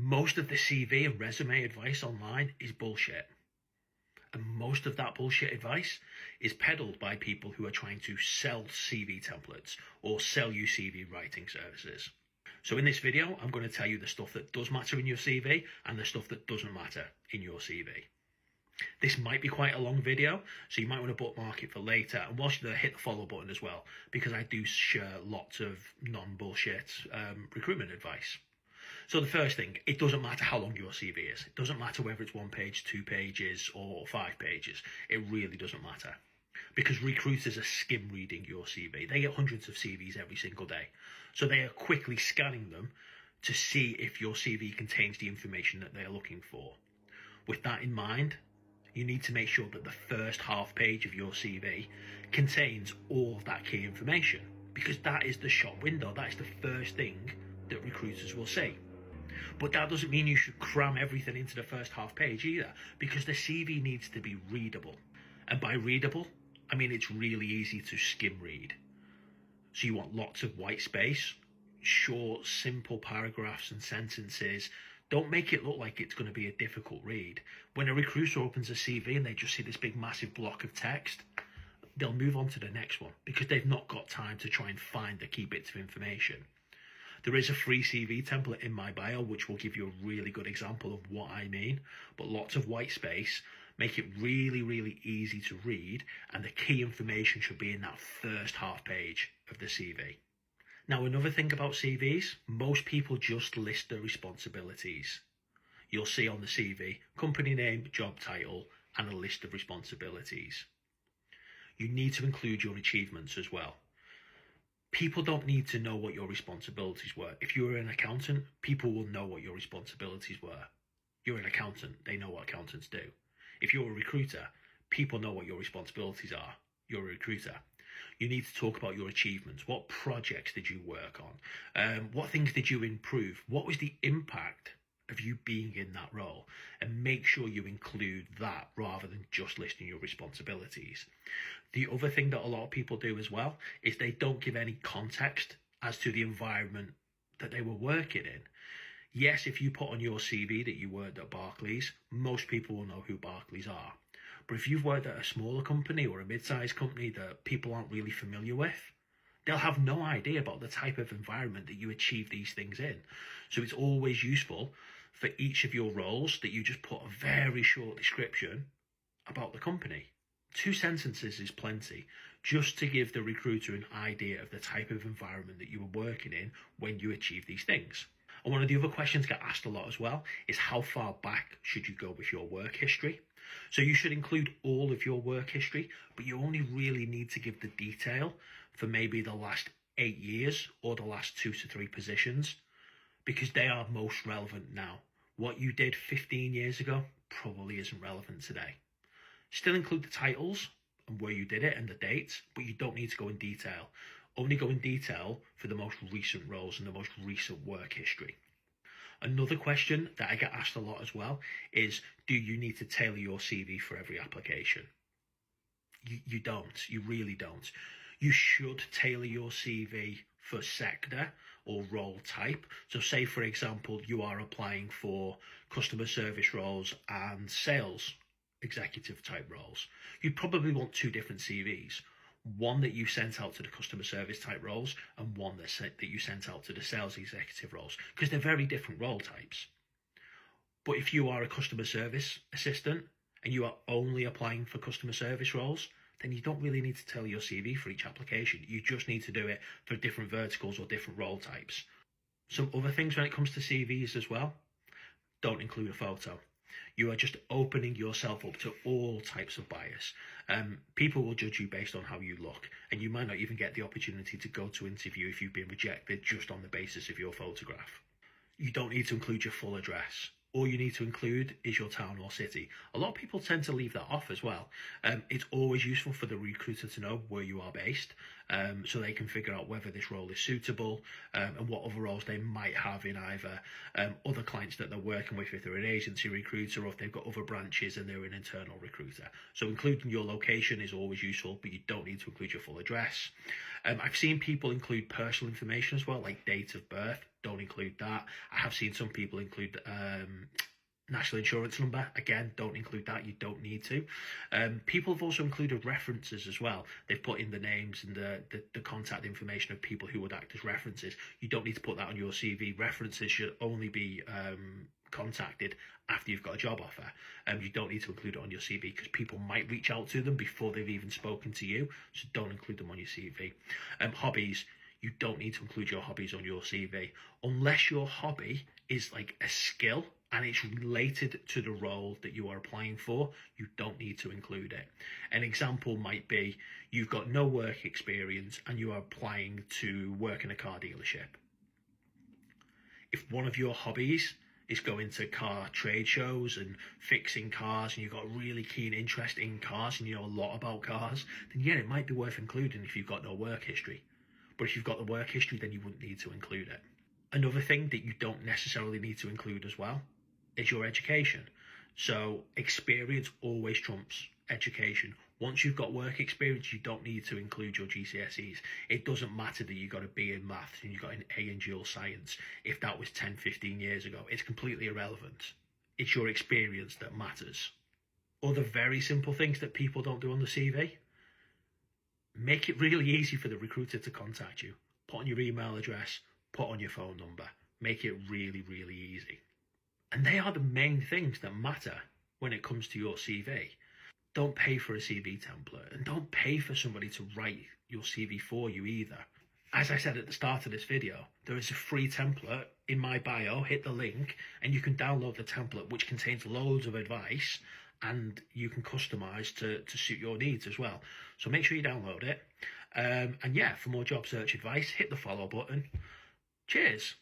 Most of the CV and resume advice online is bullshit. And most of that bullshit advice is peddled by people who are trying to sell CV templates or sell you CV writing services. So in this video, I'm going to tell you the stuff that does matter in your CV and the stuff that doesn't matter in your CV. This might be quite a long video, so you might want to bookmark it for later. And whilst you're there, hit the follow button as well, because I do share lots of non-bullshit recruitment advice. So the first thing, it doesn't matter how long your CV is. It doesn't matter whether it's 1 page, 2 pages, or 5 pages. It really doesn't matter. Because recruiters are skim reading your CV. They get hundreds of CVs every single day. So they are quickly scanning them to see if your CV contains the information that they are looking for. With that in mind, you need to make sure that the first half page of your CV contains all of that key information, because that is the shop window. That is the first thing that recruiters will see. But that doesn't mean you should cram everything into the first half page either, because the CV needs to be readable. And by readable, I mean it's really easy to skim read. So you want lots of white space, short, simple paragraphs and sentences. Don't make it look like it's going to be a difficult read. When a recruiter opens a CV and they just see this big massive block of text, they'll move on to the next one because they've not got time to try and find the key bits of information. There is a free CV template in my bio which will give you a really good example of what I mean, but lots of white space, make it really, really easy to read, and the key information should be in that first half page of the CV. Now, another thing about CVs, most people just list their responsibilities. You'll see on the CV, company name, job title, and a list of responsibilities. You need to include your achievements as well. People don't need to know what your responsibilities were. If you were an accountant, people will know what your responsibilities were. You're an accountant, they know what accountants do. If you're a recruiter, people know what your responsibilities are. You're a recruiter. You need to talk about your achievements. What projects did you work on? What things did you improve? What was the impact of you being in that role? And make sure you include that rather than just listing your responsibilities. The other thing that a lot of people do as well is they don't give any context as to the environment that they were working in. Yes, if you put on your CV that you worked at Barclays, most people will know who Barclays are. But if you've worked at a smaller company or a mid-sized company that people aren't really familiar with, they'll have no idea about the type of environment that you achieve these things in. So it's always useful for each of your roles that you just put a very short description about the company. 2 sentences is plenty, just to give the recruiter an idea of the type of environment that you were working in when you achieve these things. And one of the other questions get asked a lot as well is how far back should you go with your work history? So you should include all of your work history, but you only really need to give the detail for maybe the last 8 years or the last 2 to 3 positions, because they are most relevant now. What you did 15 years ago probably isn't relevant today. Still include the titles and where you did it and the dates, but you don't need to go in detail. Only go in detail for the most recent roles and the most recent work history. Another question that I get asked a lot as well is, do you need to tailor your CV for every application? You don't. You really don't. You should tailor your CV for sector or role type. So say, for example, you are applying for customer service roles and sales executive type roles. You'd probably want 2 different CVs. One that you sent out to the customer service type roles and one that you sent out to the sales executive roles, because they're very different role types. But if you are a customer service assistant and you are only applying for customer service roles, then you don't really need to tailor your CV for each application. You just need to do it for different verticals or different role types. Some other things when it comes to CVs as well, don't include a photo. You are just opening yourself up to all types of bias. People will judge you based on how you look, and you might not even get the opportunity to go to interview if you've been rejected just on the basis of your photograph. You don't need to include your full address. All you need to include is your town or city. A lot of people tend to leave that off as well. It's always useful for the recruiter to know where you are based. so they can figure out whether this role is suitable, and what other roles they might have in either other clients that they're working with, if they're an agency recruiter, or if they've got other branches and they're an internal recruiter. So including your location is always useful, but you don't need to include your full address. I've seen people include personal information as well, like date of birth. Don't include that. I have seen some people include national insurance number. Again, don't include that. You don't need to. People have also included references as well. They've put in the names and the contact information of people who would act as references. You don't need to put that on your CV. References should only be contacted after you've got a job offer. You don't need to include it on your CV because people might reach out to them before they've even spoken to you. So don't include them on your CV. Hobbies. You don't need to include your hobbies on your CV unless your hobby is like a skill and it's related to the role that you are applying for. You don't need to include it. An example might be you've got no work experience and you are applying to work in a car dealership. If one of your hobbies is going to car trade shows and fixing cars, and you've got a really keen interest in cars and you know a lot about cars, then yeah, it might be worth including if you've got no work history. But if you've got the work history, then you wouldn't need to include it. Another thing that you don't necessarily need to include as well is your education. So experience always trumps education. Once you've got work experience, you don't need to include your GCSEs. It doesn't matter that you got a B in maths and you got an A in dual science. If that was 10, 15 years ago, it's completely irrelevant. It's your experience that matters. Other very simple things that people don't do on the CV. Make it really easy for the recruiter to contact you. Put on your email address, put on your phone number. Make it really, really easy. And they are the main things that matter when it comes to your CV. Don't pay for a CV template, and don't pay for somebody to write your CV for you either. As I said at the start of this video, there is a free template in my bio. Hit the link and you can download the template, which contains loads of advice and you can customize to suit your needs as well. So make sure you download it. And yeah, for more job search advice, hit the follow button. Cheers.